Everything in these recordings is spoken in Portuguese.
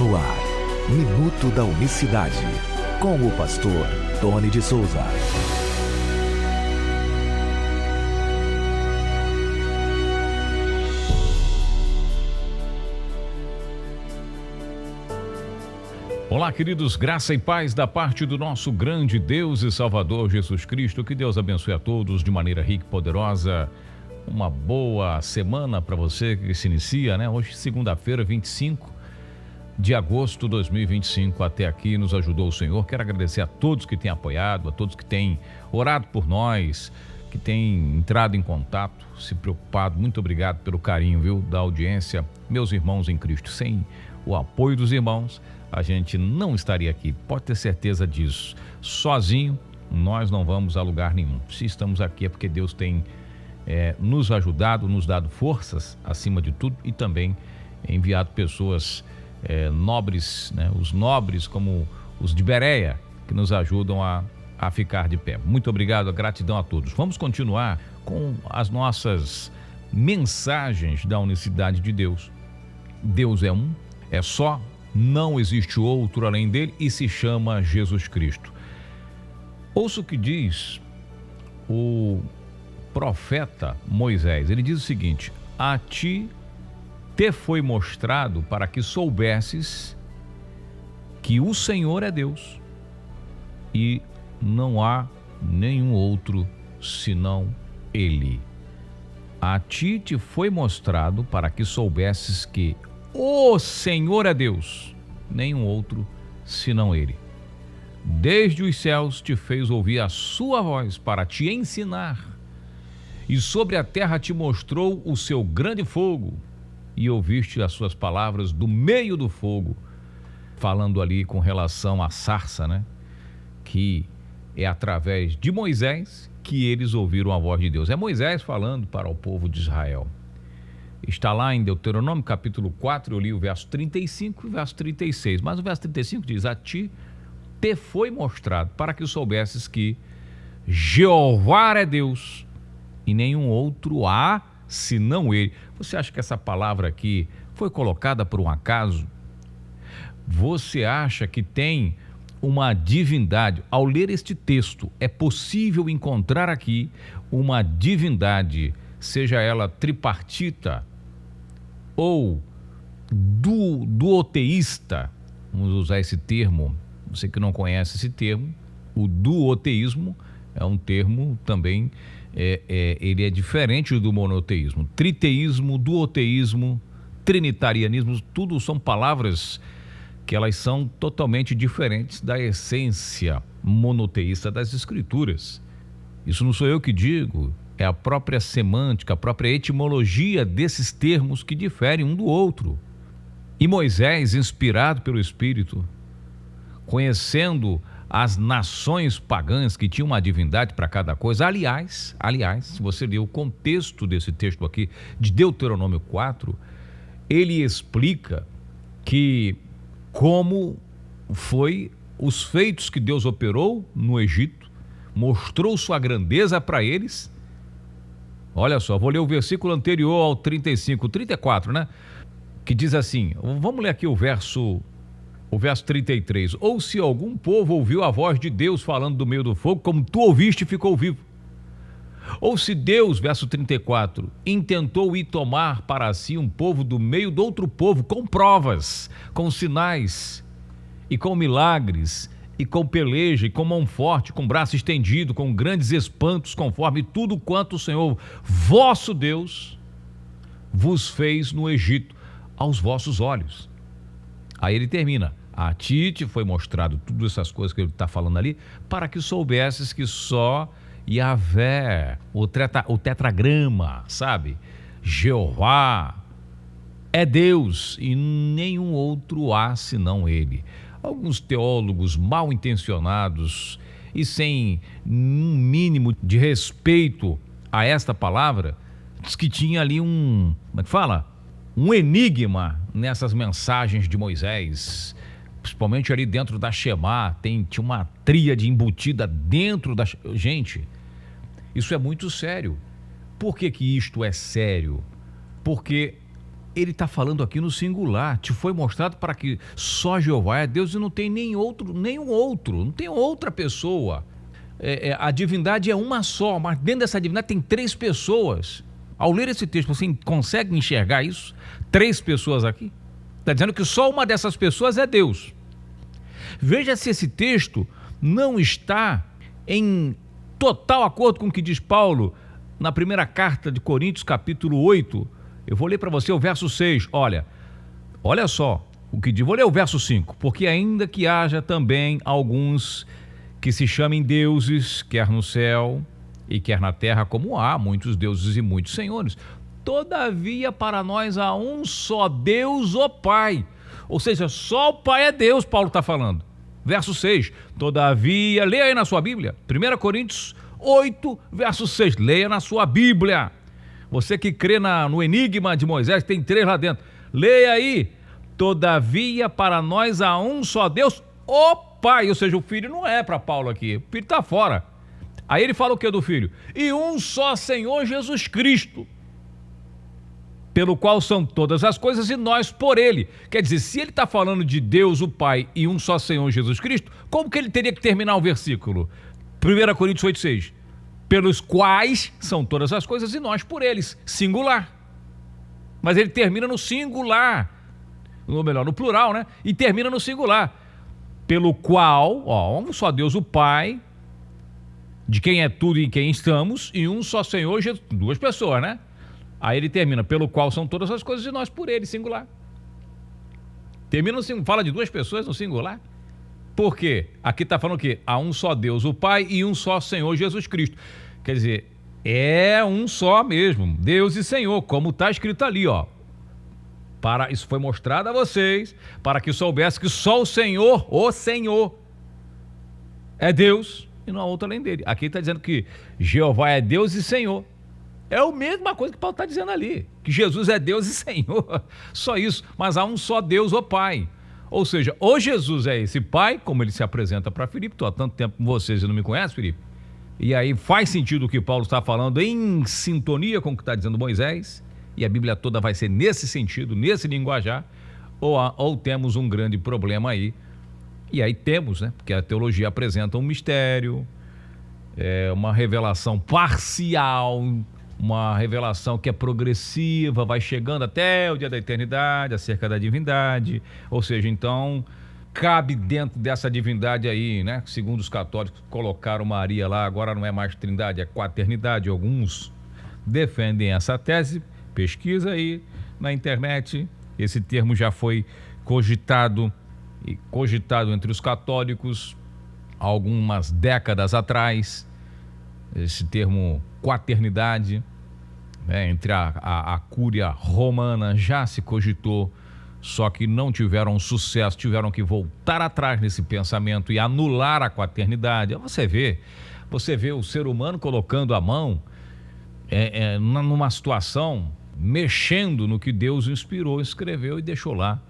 No ar, Minuto da Unicidade, com o pastor Tony de Souza. Olá, queridos, graça e paz da parte do nosso grande Deus e Salvador Jesus Cristo. Que Deus abençoe a todos de maneira rica e poderosa. Uma boa semana para você que se inicia, né? Hoje, segunda-feira, 25 de agosto de 2025. Até aqui nos ajudou o Senhor. Quero agradecer a todos que têm apoiado, a todos que têm orado por nós, que têm entrado em contato, se preocupado. Muito obrigado pelo carinho, viu, da audiência. Meus irmãos em Cristo, sem o apoio dos irmãos, a gente não estaria aqui, pode ter certeza disso. Sozinho, nós não vamos a lugar nenhum. Se estamos aqui é porque Deus tem nos ajudado, nos dado forças, acima de tudo, e também enviado pessoas nobres, né? Os nobres como os de Bereia, que nos ajudam a ficar de pé. Muito obrigado, gratidão a todos. Vamos continuar com as nossas mensagens da unicidade de Deus. Deus é um, é só, não existe outro além dele e se chama Jesus Cristo. Ouça o que diz o profeta Moisés. Ele diz o seguinte: a ti te foi mostrado para que soubesses que o Senhor é Deus e não há nenhum outro senão Ele. A ti te foi mostrado para que soubesses que o Senhor é Deus, nenhum outro senão Ele. Desde os céus te fez ouvir a sua voz para te ensinar, e sobre a terra te mostrou o seu grande fogo, e ouviste as suas palavras do meio do fogo, falando ali com relação à sarça, né? Que é através de Moisés que eles ouviram a voz de Deus. É Moisés falando para o povo de Israel. Está lá em Deuteronômio, capítulo 4, eu li o verso 35 e o verso 36. Mas o verso 35 diz: a ti te foi mostrado para que soubesses que Jeová é Deus e nenhum outro há senão Ele. Você acha que essa palavra aqui foi colocada por um acaso? Você acha que tem uma divindade? Ao ler este texto, é possível encontrar aqui uma divindade, seja ela tripartita ou duoteísta. Vamos usar esse termo. Você que não conhece esse termo, o duoteísmo é um termo também, ele é diferente do monoteísmo. Triteísmo, duoteísmo, trinitarianismo, tudo são palavras que elas são totalmente diferentes da essência monoteísta das Escrituras. Isso não sou eu que digo, é a própria semântica, a própria etimologia desses termos que diferem um do outro. E Moisés, inspirado pelo Espírito, conhecendo as nações pagãs que tinham uma divindade para cada coisa. Aliás, se você ler o contexto desse texto aqui, de Deuteronômio 4, ele explica que como foi os feitos que Deus operou no Egito, mostrou sua grandeza para eles. Olha só, vou ler o versículo anterior ao 35, 34, né? Que diz assim, vamos ler aqui o verso 33. Ou se algum povo ouviu a voz de Deus falando do meio do fogo, como tu ouviste e ficou vivo. Ou se Deus, verso 34, intentou ir tomar para si um povo do meio de outro povo, com provas, com sinais e com milagres, e com peleja, e com mão forte, com braço estendido, com grandes espantos, conforme tudo quanto o Senhor, vosso Deus, vos fez no Egito, aos vossos olhos. Aí ele termina: a ti te foi mostrado todas essas coisas que ele está falando ali, para que soubesses que só Yahvé, o tetragrama, sabe? Jeová é Deus e nenhum outro há senão Ele. Alguns teólogos mal intencionados e sem um mínimo de respeito a esta palavra, diz que tinha ali um enigma nessas mensagens de Moisés, principalmente ali dentro da Shemá, tinha uma tríade embutida dentro da... Gente, isso é muito sério. Por que que isto é sério? Porque ele está falando aqui no singular. Te foi mostrado para que só Jeová é Deus e não tem nenhum outro, não tem outra pessoa. A divindade é uma só, mas dentro dessa divindade tem 3 pessoas. Ao ler esse texto, você consegue enxergar isso? 3 pessoas aqui? Está dizendo que só uma dessas pessoas é Deus. Veja se esse texto não está em total acordo com o que diz Paulo na primeira carta de Coríntios, capítulo 8. Eu vou ler para você o verso 6. Olha só o que diz. Vou ler o verso 5. Porque ainda que haja também alguns que se chamem deuses, quer no céu e quer na terra, como há muitos deuses e muitos senhores, todavia para nós há um só Deus, o Pai. Ou seja, só o Pai é Deus, Paulo está falando. Verso 6, todavia, leia aí na sua Bíblia, 1 Coríntios 8, verso 6, leia na sua Bíblia. Você que crê no enigma de Moisés, tem 3 lá dentro, leia aí, todavia para nós há um só Deus, o Pai. Ou seja, o Filho não é para Paulo aqui, o Filho está fora. Aí ele fala o que do Filho? E um só Senhor Jesus Cristo, pelo qual são todas as coisas e nós por ele. Quer dizer, se ele está falando de Deus, o Pai e um só Senhor Jesus Cristo, como que ele teria que terminar o versículo? 1 Coríntios 8,6. Pelos quais são todas as coisas e nós por eles. Singular. Mas ele termina no singular. Ou melhor, no plural, né? E termina no singular. Pelo qual, um só Deus, o Pai, de quem é tudo e em quem estamos, e um só Senhor Jesus. 2 pessoas, né? Aí ele termina, pelo qual são todas as coisas e nós por ele, singular. Termina no singular, fala de 2 pessoas no singular. Por quê? Aqui está falando o quê? Há um só Deus, o Pai, e um só Senhor Jesus Cristo. Quer dizer, é um só mesmo, Deus e Senhor, como está escrito ali, ó. Isso foi mostrado a vocês, para que soubesse que só o Senhor é Deus e não há outro além dele. Aqui está dizendo que Jeová é Deus e Senhor. É a mesma coisa que Paulo está dizendo ali, que Jesus é Deus e Senhor, só isso, mas há um só Deus, o Pai. Ou seja, ou Jesus é esse Pai, como ele se apresenta para Filipe. Estou há tanto tempo com vocês e não me conhece, Filipe? E aí faz sentido o que Paulo está falando, em sintonia com o que está dizendo Moisés, e a Bíblia toda vai ser nesse sentido, nesse linguajar, ou temos um grande problema aí. E aí temos, né? Porque a teologia apresenta um mistério, uma revelação parcial, uma revelação que é progressiva, vai chegando até o dia da eternidade, acerca da divindade. Ou seja, então, cabe dentro dessa divindade aí, né? Segundo os católicos, colocaram Maria lá, agora não é mais trindade, é quaternidade. Alguns defendem essa tese, pesquisa aí na internet. Esse termo já foi cogitado entre os católicos há algumas décadas atrás. Esse termo quaternidade, né, entre a cúria romana já se cogitou, só que não tiveram sucesso, tiveram que voltar atrás nesse pensamento e anular a quaternidade. Você vê o ser humano colocando a mão numa situação, mexendo no que Deus inspirou, escreveu e deixou lá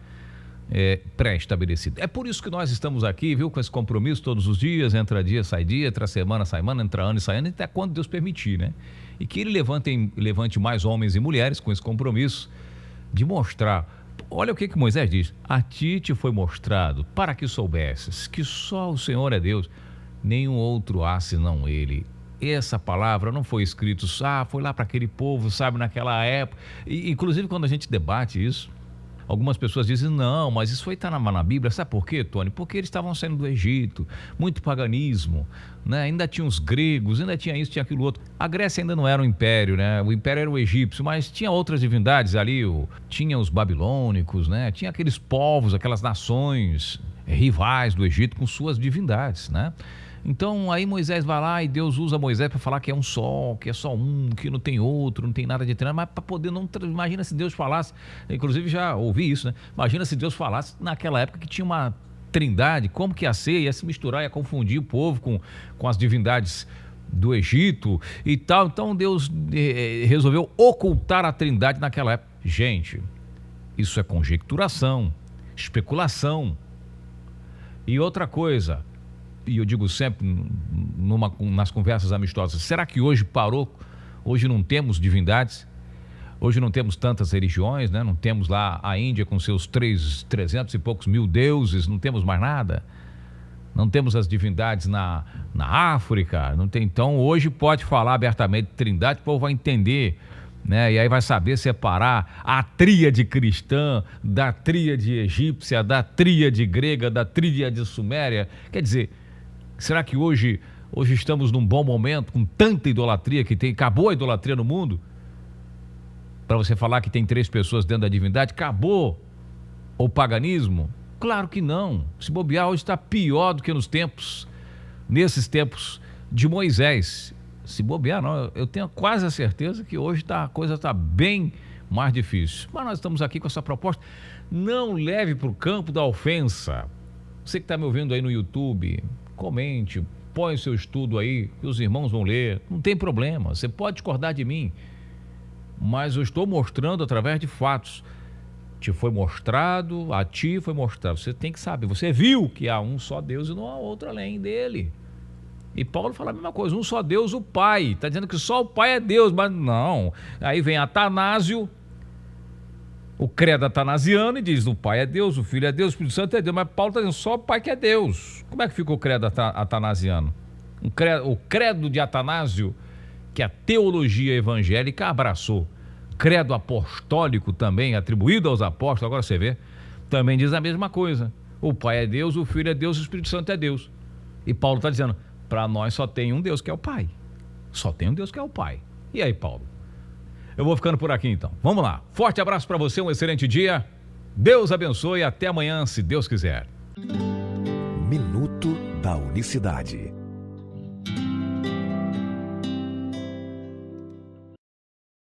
pré-estabelecido. É por isso que nós estamos aqui, viu, com esse compromisso todos os dias, entra dia, entra semana, sai semana, entra ano e sai ano, até quando Deus permitir, né? E que ele levante mais homens e mulheres com esse compromisso de mostrar. Olha o que Moisés diz: a ti te foi mostrado para que soubesses que só o Senhor é Deus, nenhum outro há senão ele. Essa palavra não foi escrita, foi lá para aquele povo, sabe, naquela época. E, inclusive, quando a gente debate isso, algumas pessoas dizem, não, mas isso está na Bíblia. Sabe por quê, Tony? Porque eles estavam saindo do Egito, muito paganismo, né? Ainda tinha os gregos, ainda tinha isso, tinha aquilo outro. A Grécia ainda não era um império, né? O império era o egípcio, mas tinha outras divindades ali, tinha os babilônicos, né? Tinha aqueles povos, aquelas nações rivais do Egito com suas divindades, né? Então aí Moisés vai lá e Deus usa Moisés para falar que é um só, que é só um, que não tem outro, não tem nada de treinado, mas para poder não... Imagina se Deus falasse, inclusive já ouvi isso, né? Imagina se Deus falasse naquela época que tinha uma trindade, como que ia ser? Ia se misturar, ia confundir o povo com as divindades do Egito e tal. Então Deus resolveu ocultar a trindade naquela época. Gente, isso é conjecturação, especulação. E outra coisa, e eu digo sempre nas conversas amistosas, será que hoje parou? Hoje não temos divindades? Hoje não temos tantas religiões, né? Não temos lá a Índia com seus 300 e poucos mil deuses, não temos mais nada. Não temos as divindades na África, não tem. Então hoje pode falar abertamente de Trindade, o povo vai entender, né? E aí vai saber separar a tríade cristã da tríade egípcia, da tríade grega, da tríade suméria. Quer dizer, será que hoje estamos num bom momento, com tanta idolatria que tem? Acabou a idolatria no mundo? Para você falar que tem 3 pessoas dentro da divindade, acabou o paganismo? Claro que não. Se bobear, hoje está pior do que nesses tempos de Moisés. Se bobear, não, eu tenho quase a certeza que hoje a coisa está bem mais difícil. Mas nós estamos aqui com essa proposta. Não leve para o campo da ofensa. Você que está me ouvindo aí no YouTube, comente, põe o seu estudo aí, que os irmãos vão ler. Não tem problema, você pode discordar de mim, mas eu estou mostrando através de fatos. Te foi mostrado, a ti foi mostrado. Você tem que saber, você viu que há um só Deus e não há outro além dele. E Paulo fala a mesma coisa, um só Deus, o Pai. Está dizendo que só o Pai é Deus, mas não. Aí vem Atanásio, o credo atanasiano, e diz: o Pai é Deus, o Filho é Deus, o Espírito Santo é Deus. Mas Paulo está dizendo só o Pai que é Deus. Como é que fica o credo atanasiano? O credo de Atanásio, que a teologia evangélica abraçou. Credo apostólico também, atribuído aos apóstolos, agora você vê, também diz a mesma coisa. O Pai é Deus, o Filho é Deus, o Espírito Santo é Deus. E Paulo está dizendo, para nós só tem um Deus que é o Pai. Só tem um Deus que é o Pai. E aí, Paulo? Eu vou ficando por aqui então. Vamos lá. Forte abraço para você, um excelente dia. Deus abençoe e até amanhã, se Deus quiser. Minuto da Unicidade.